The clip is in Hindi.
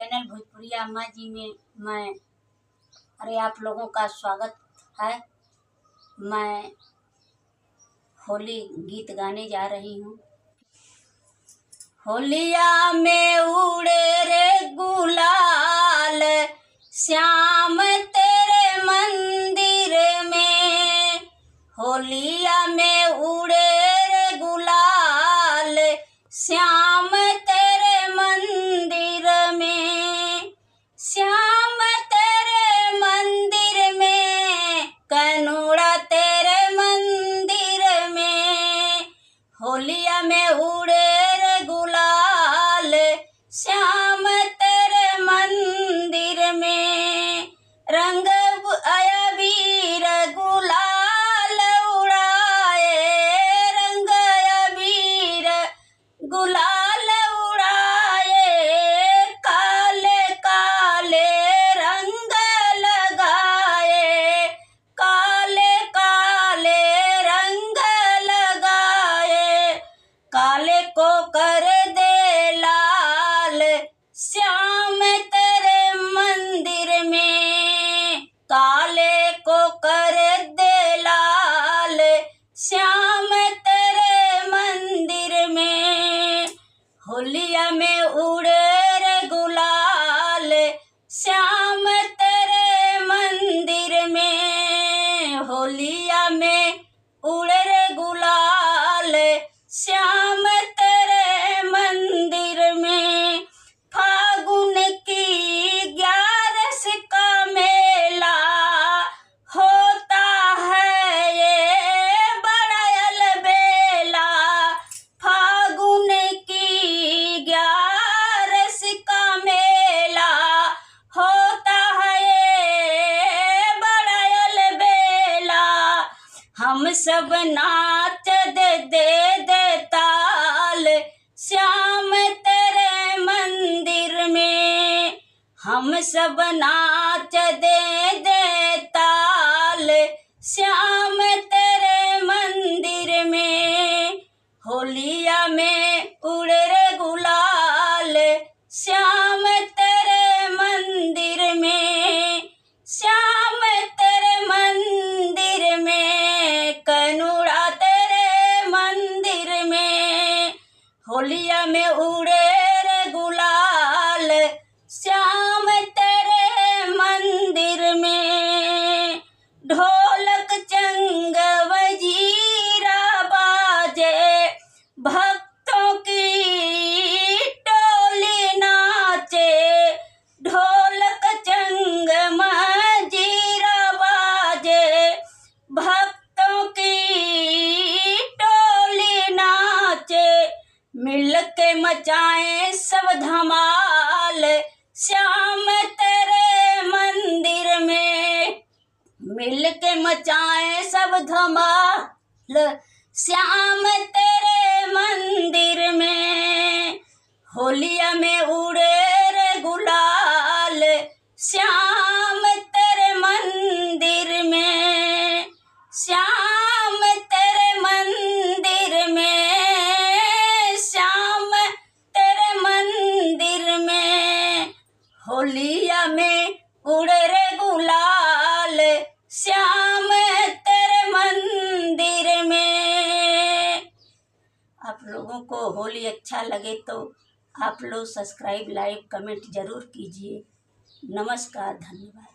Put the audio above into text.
चैनल भोजपुरिया अम्मा जी में मैं आप लोगों का स्वागत है। मैं होली गीत गाने जा रही हूँ। होलिया में उड़े रे गुलाल श्याम तेरे मंदिर में, होलिया में उड़े रे गुलाल श्याम तेरे मंदिर में, श्याम तेरे मंदिर में, कनुड़ा तेरे मंदिर में, होलिया में उड़े रे गुलाल श्याम तेरे मंदिर में, रंग अबीर गुलाल उड़ाए, रंग अबीर गुलाल उड़ाए, काले काले रंग लगाए, काले काले रंग लगाए, काले को कर दे लाल श्याम तेरे मंदिर में, काले को कर दे लाल श्याम तेरे मंदिर में, होलिया में उड़े रे गुलाल श्याम तेरे मंदिर में, होलिया में उड़े रे गुलाल श्याम तेरे मंदिर में, फागुन की 11 का मेला होता है ये बड़ा अलबेला, फागुन की 11 का मेला होता है ये बड़ा अलबेला, हम सब नाच दे ताल श्याम तेरे मंदिर में, हम सब नाच दे ताल श्याम तेरे मंदिर में, होलिया में उड़े रे गुलाल श्याम तेरे मंदिर में, श्याम तेरे मंदिर में, कनुड़ा तेरे मंदिर में, होलिया में उड़े रे गुलाल श्याम तेरे मंदिर में, ढोलक चंग वजीरा बाजे, भक्तों की टोली नाचे, ढोलक चंग मजीरा बाजे, भक्तों की टोली नाचे, मिल के मचाए सब धमाल श्याम तेरे मंदिर में, मिल के मचाए सब धमाल श्याम तेरे मंदिर में, होलिया में उड़े रे गुलाल श्याम तेरे मंदिर में, श्याम तेरे मंदिर में, श्याम तेरे मंदिर में, होलिया में उड़े रे गुलाल श्याम तेरे मंदिर में। आप लोगों को होली अच्छा लगे तो आप लोग सब्सक्राइब, लाइक, कमेंट जरूर कीजिए। नमस्कार, धन्यवाद।